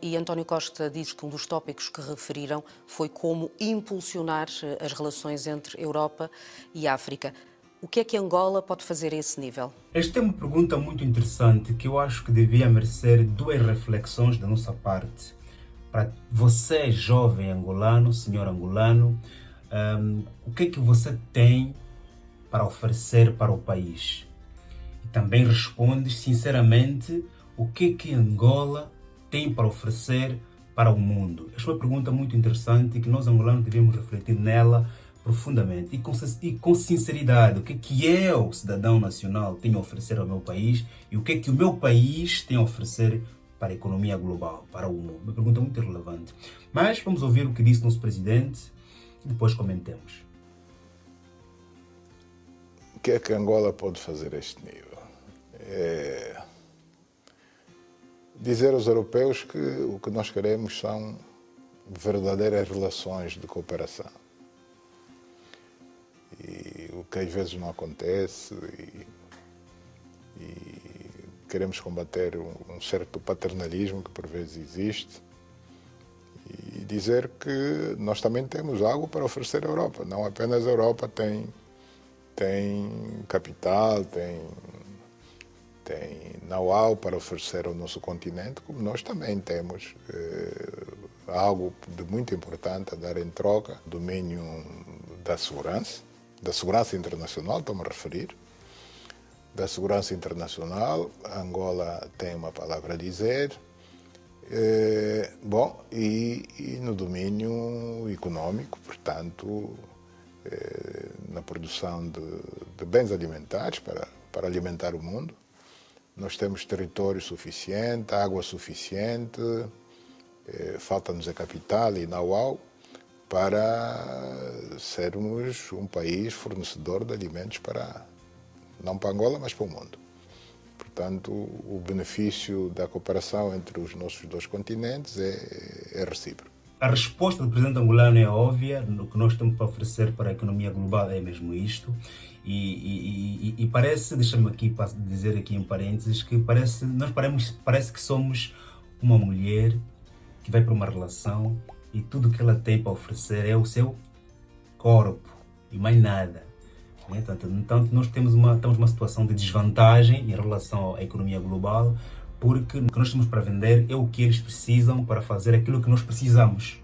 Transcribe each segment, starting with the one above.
e António Costa diz que um dos tópicos que referiram foi como impulsionar as relações entre Europa e África. O que é que Angola pode fazer a esse nível? Esta é uma pergunta muito interessante que eu acho que devia merecer duas reflexões da nossa parte. Para você, jovem angolano, senhor angolano, o que é que você tem para oferecer para o país? E também respondes sinceramente o que é que Angola tem para oferecer para o mundo. Esta é uma pergunta muito interessante e que nós angolanos devemos refletir nela profundamente e com sinceridade. O que eu, cidadão nacional, tenho a oferecer ao meu país e o que o meu país tem a oferecer para a economia global, para o mundo. Uma pergunta muito relevante. Mas vamos ouvir o que disse nosso presidente e depois comentemos. O que é que Angola pode fazer a este nível? Dizer aos europeus que o que nós queremos são verdadeiras relações de cooperação. E o que às vezes não acontece, e queremos combater um certo paternalismo que por vezes existe, e dizer que nós também temos algo para oferecer à Europa. Não apenas a Europa tem capital, tem know-how para oferecer ao nosso continente, como nós também temos algo de muito importante a dar em troca, domínio da segurança internacional, estou-me a referir. Da segurança internacional, Angola tem uma palavra a dizer. E no domínio econômico, portanto, na produção de bens alimentares para alimentar o mundo. Nós temos território suficiente, água suficiente, falta-nos a capital e know-how para sermos um país fornecedor de alimentos não para Angola, mas para o mundo. Portanto, o benefício da cooperação entre os nossos dois continentes é recíproco. A resposta do presidente angolano é óbvia. O que nós temos para oferecer para a economia global é mesmo isto. E parece, deixa-me aqui dizer aqui em parênteses, que parece que somos uma mulher que vai para uma relação e tudo que ela tem para oferecer é o seu corpo e mais nada. Então nós estamos numa situação de desvantagem em relação à economia global, porque o que nós temos para vender é o que eles precisam para fazer aquilo que nós precisamos.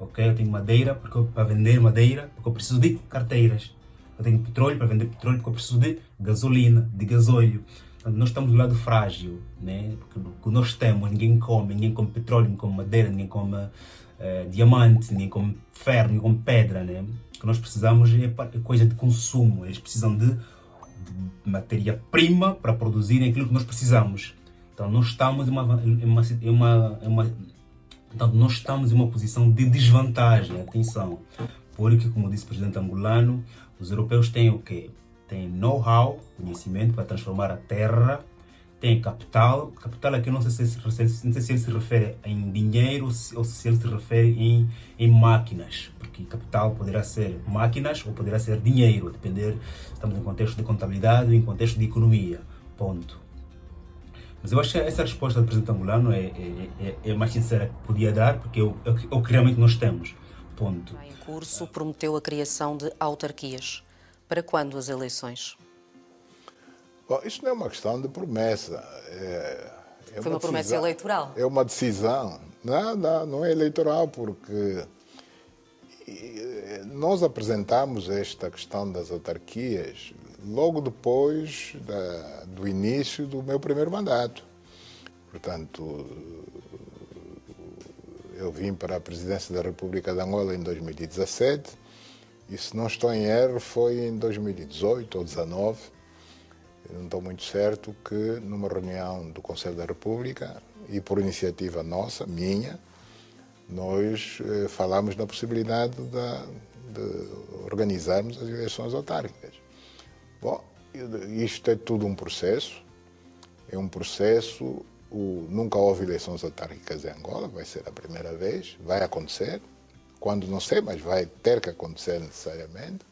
Ok? Eu tenho madeira para vender madeira, porque eu preciso de carteiras. Eu tenho petróleo para vender petróleo, porque eu preciso de gasolina, de gasóleo. Portanto, nós estamos do lado frágil, né? Porque o que nós temos, ninguém come petróleo, ninguém come madeira, ninguém come diamante, ninguém come ferro, ninguém come pedra, né? O que nós precisamos é coisa de consumo. Eles precisam de matéria-prima para produzirem aquilo que nós precisamos. Então nós estamos nós estamos em uma posição de desvantagem, atenção, porque, como disse o presidente angolano, os europeus têm o quê? Têm know-how, conhecimento para transformar a terra, têm capital. Capital aqui não sei se ele se refere em dinheiro ou se ele se refere em máquinas, porque capital poderá ser máquinas ou poderá ser dinheiro, a depender, estamos em contexto de contabilidade ou em contexto de economia, ponto. Mas eu acho que essa resposta do presidente angolano é mais sincera que podia dar, porque é o que realmente nós temos. Ponto. Em curso, prometeu a criação de autarquias. Para quando as eleições? Bom, isso não é uma questão de promessa. Foi uma promessa eleitoral? É uma decisão. Não é eleitoral, porque nós apresentamos esta questão das autarquias logo depois do início do meu primeiro mandato. Portanto, eu vim para a presidência da República de Angola em 2017 e, se não estou em erro, foi em 2018 ou 2019, eu não estou muito certo, que numa reunião do Conselho da República e por iniciativa nossa, minha, nós falámos da possibilidade de organizarmos as eleições autárquicas. Bom, isto é tudo um processo, nunca houve eleições autárquicas em Angola, vai ser a primeira vez, vai acontecer, quando não sei, mas vai ter que acontecer necessariamente.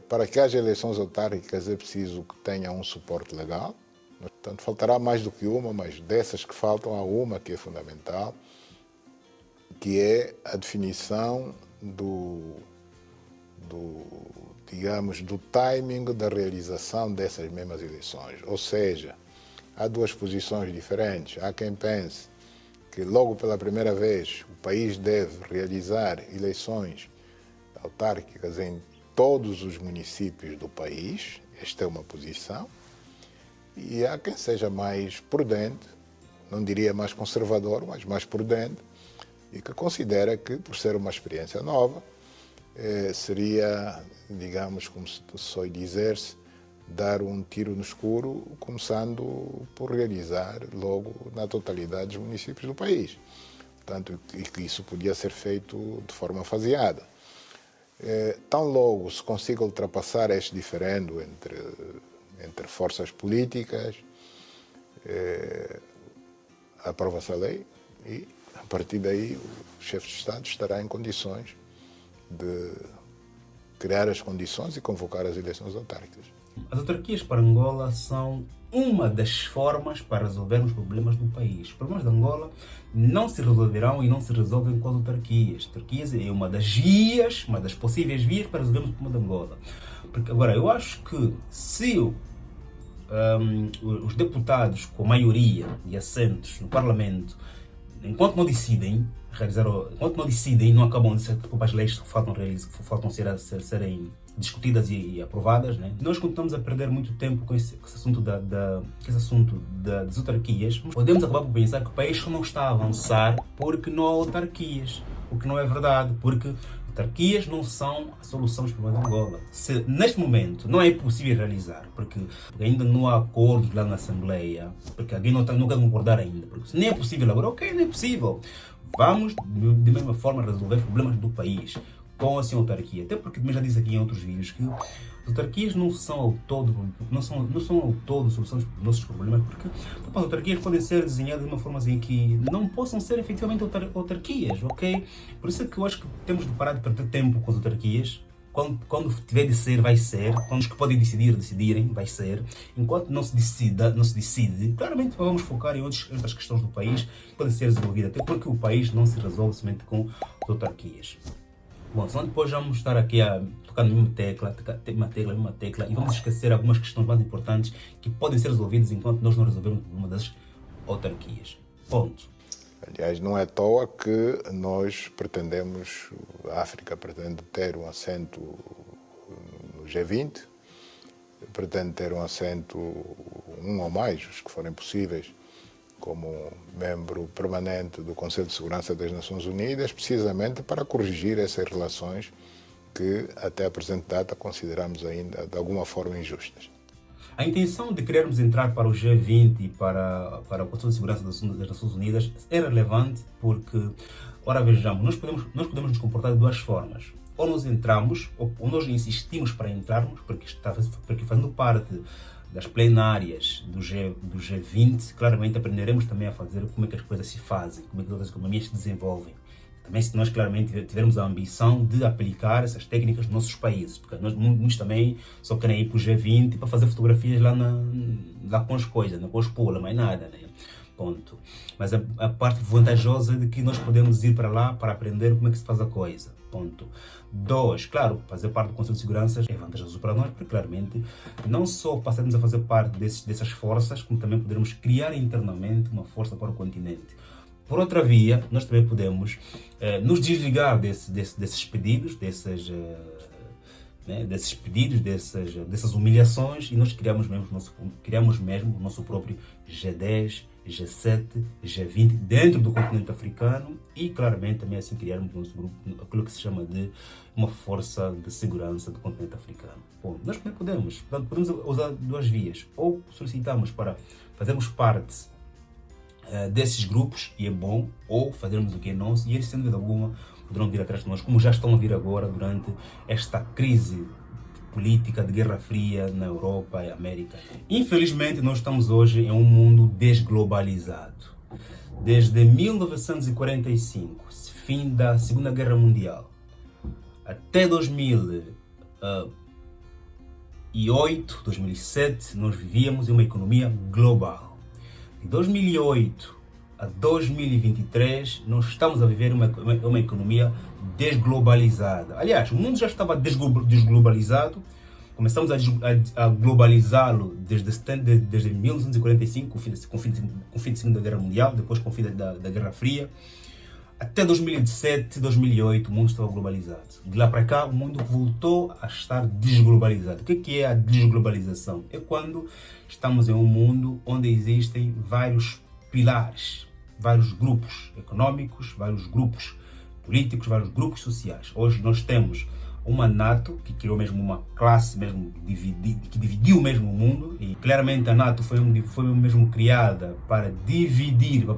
Para que haja eleições autárquicas é preciso que tenha um suporte legal, Portanto, faltará mais do que uma, mas dessas que faltam, há uma que é fundamental, que é a definição digamos, do timing da realização dessas mesmas eleições. Ou seja, há duas posições diferentes. Há quem pense que logo pela primeira vez o país deve realizar eleições autárquicas em todos os municípios do país. Esta é uma posição. E há quem seja mais prudente, não diria mais conservador, mas mais prudente, e que considera que, por ser uma experiência nova, seria, digamos, como se soe dizer-se, dar um tiro no escuro, começando por realizar logo na totalidade dos municípios do país. Portanto, e que isso podia ser feito de forma faseada. Tão logo se consiga ultrapassar este diferendo entre forças políticas, aprova-se a lei e, a partir daí, o chefe de Estado estará em condições de criar as condições e convocar as eleições autárquicas. As autarquias para Angola são uma das formas para resolver os problemas do país. Os problemas de Angola não se resolverão e não se resolvem com as autarquias. As autarquias é uma das vias, uma das possíveis vias para resolvermos o problema de Angola. Porque, agora, eu acho que se os deputados com maioria de assentos no Parlamento, enquanto não decidem, não acabam de ser as leis que faltam serem discutidas e aprovadas, né? Nós continuamos a perder muito tempo com esse assunto das autarquias. Podemos acabar por pensar que o país não está a avançar porque não há autarquias, o que não é verdade, porque autarquias não são a solução dos problemas de Angola. Se neste momento não é possível realizar, porque ainda não há acordos lá na Assembleia, porque alguém não quer concordar ainda, porque se nem é possível agora, ok, não é possível. Vamos, de mesma forma, resolver os problemas do país com a autarquia. Até porque, também já disse aqui em outros vídeos, que as autarquias não são ao todo solução dos nossos problemas, porque as autarquias podem ser desenhadas de uma forma assim que não possam ser efetivamente autarquias, ok? Por isso é que eu acho que temos de parar de perder tempo com as autarquias. Quando tiver de ser, vai ser. Quando os que podem decidirem, vai ser. Enquanto não se decide, claramente vamos focar em outras questões do país que podem ser resolvidas, até porque o país não se resolve somente com autarquias. Bom, senão depois vamos estar aqui a tocar na mesma tecla, e vamos esquecer algumas questões mais importantes que podem ser resolvidas enquanto nós não resolvermos o problema das autarquias. Ponto. Aliás, não é à toa que nós a África pretende ter um assento no G20, pretende ter um assento, um ou mais, os que forem possíveis, como membro permanente do Conselho de Segurança das Nações Unidas, precisamente para corrigir essas relações que até a presente data consideramos ainda de alguma forma injustas. A intenção de querermos entrar para o G20 e para o Conselho de Segurança das Nações Unidas é relevante porque, ora vejamos, nós podemos nos comportar de duas formas. Ou nós entramos, ou nós insistimos para entrarmos, porque fazendo parte das plenárias do G20, claramente aprenderemos também a fazer como é que as coisas se fazem, como é que as economias se desenvolvem. Também se nós claramente tivermos a ambição de aplicar essas técnicas nos nossos países, porque muitos também só querem ir para o G20 para fazer fotografias lá com as coisas, com os pulos, mais nada, né? Ponto. Mas a parte vantajosa é de que nós podemos ir para lá para aprender como é que se faz a coisa. Ponto. 2, claro, fazer parte do Conselho de Segurança é vantajoso para nós, porque claramente não só passarmos a fazer parte dessas forças, como também poderemos criar internamente uma força para o continente. Por outra via, nós também podemos nos desligar desses pedidos, dessas humilhações, e nós criamos mesmo o nosso próprio G10, G7, G20 dentro do continente africano e claramente também assim criarmos o nosso grupo, aquilo que se chama de uma força de segurança do continente africano. Bom, nós também podemos usar duas vias, ou solicitamos para fazermos parte desses grupos, e é bom, ou fazermos o que é nosso, e eles, sem dúvida alguma, poderão vir atrás de nós, como já estão a vir agora durante esta crise política de Guerra Fria na Europa e América. Infelizmente, nós estamos hoje em um mundo desglobalizado. Desde 1945, fim da Segunda Guerra Mundial, até 2001, 2008, 2007, nós vivíamos em uma economia global. De 2008 a 2023, nós estamos a viver uma economia desglobalizada. Aliás, o mundo já estava desglobalizado. Começamos a globalizá-lo desde 1945, com o fim da Segunda Guerra Mundial, depois com o fim da Guerra Fria. Até 2017, 2008, o mundo estava globalizado. De lá para cá, o mundo voltou a estar desglobalizado. O que é a desglobalização? É quando estamos em um mundo onde existem vários pilares, vários grupos econômicos, vários grupos políticos, vários grupos sociais. Hoje nós temos uma NATO, que criou mesmo uma classe, mesmo que dividiu mesmo o mundo, e claramente a NATO foi mesmo criada para dividir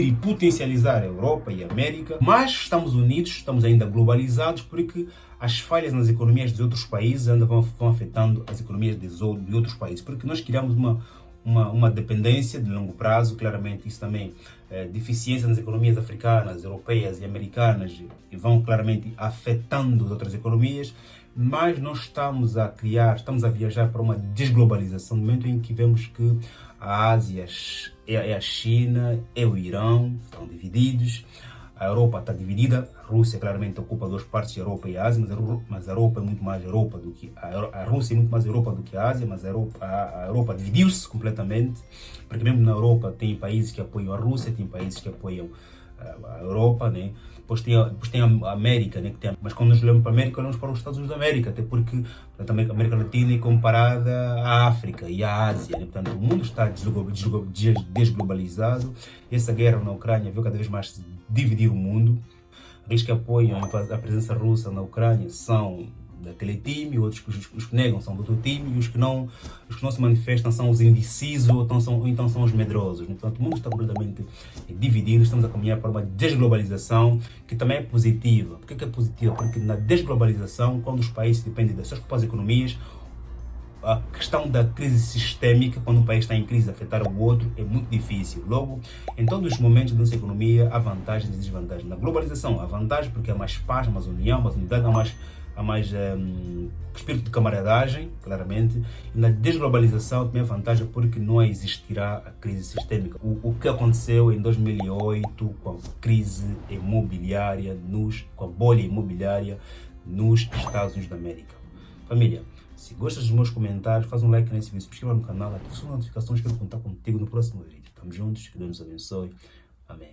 e potencializar a Europa e a América, mas estamos unidos, estamos ainda globalizados, porque as falhas nas economias de outros países ainda vão afetando as economias de outros países, porque nós criamos uma dependência de longo prazo, claramente isso também deficiência nas economias africanas, europeias e americanas, e vão claramente afetando as outras economias, mas nós estamos a viajar para uma desglobalização, no momento em que vemos que a Ásia é a China, é o Irão, estão divididos, a Europa está dividida, a Rússia claramente ocupa duas partes, a Europa e a Ásia, mas a Europa é muito mais Europa do que a Rússia é muito mais Europa do que a Ásia, mas a Europa dividiu-se completamente, porque mesmo na Europa tem países que apoiam a Rússia, tem países que apoiam a Europa, né? Depois tem a América, né? Mas quando nós olhamos para a América, olhamos para os Estados Unidos da América, até porque também a América Latina é comparada à África e à Ásia, né? Portanto, o mundo está desglobalizado. Essa guerra na Ucrânia veio cada vez mais dividir o mundo. Aqueles que apoiam a presença russa na Ucrânia são daquele time, outros os que negam são do outro time, e os que não se manifestam são os indecisos ou então são os medrosos. Portanto, o mundo está completamente dividido, estamos a caminhar para uma desglobalização que também é positiva. Por que é positiva? Porque na desglobalização, quando os países dependem das suas próprias economias, a questão da crise sistêmica, quando um país está em crise, afetar o outro é muito difícil. Logo, em todos os momentos da nossa economia, há vantagens e desvantagens. Na globalização, há vantagem porque há mais paz, mais união, mais unidade, há mais espírito de camaradagem, claramente. E na desglobalização também há vantagem porque não existirá a crise sistêmica. O que aconteceu em 2008 com a crise imobiliária, com a bolha imobiliária nos Estados Unidos da América. Família, se gostas dos meus comentários, faz um like nesse vídeo, subscreva no canal, ative as notificações que eu vou contar contigo no próximo vídeo. Tamo juntos, que Deus nos abençoe. Amém.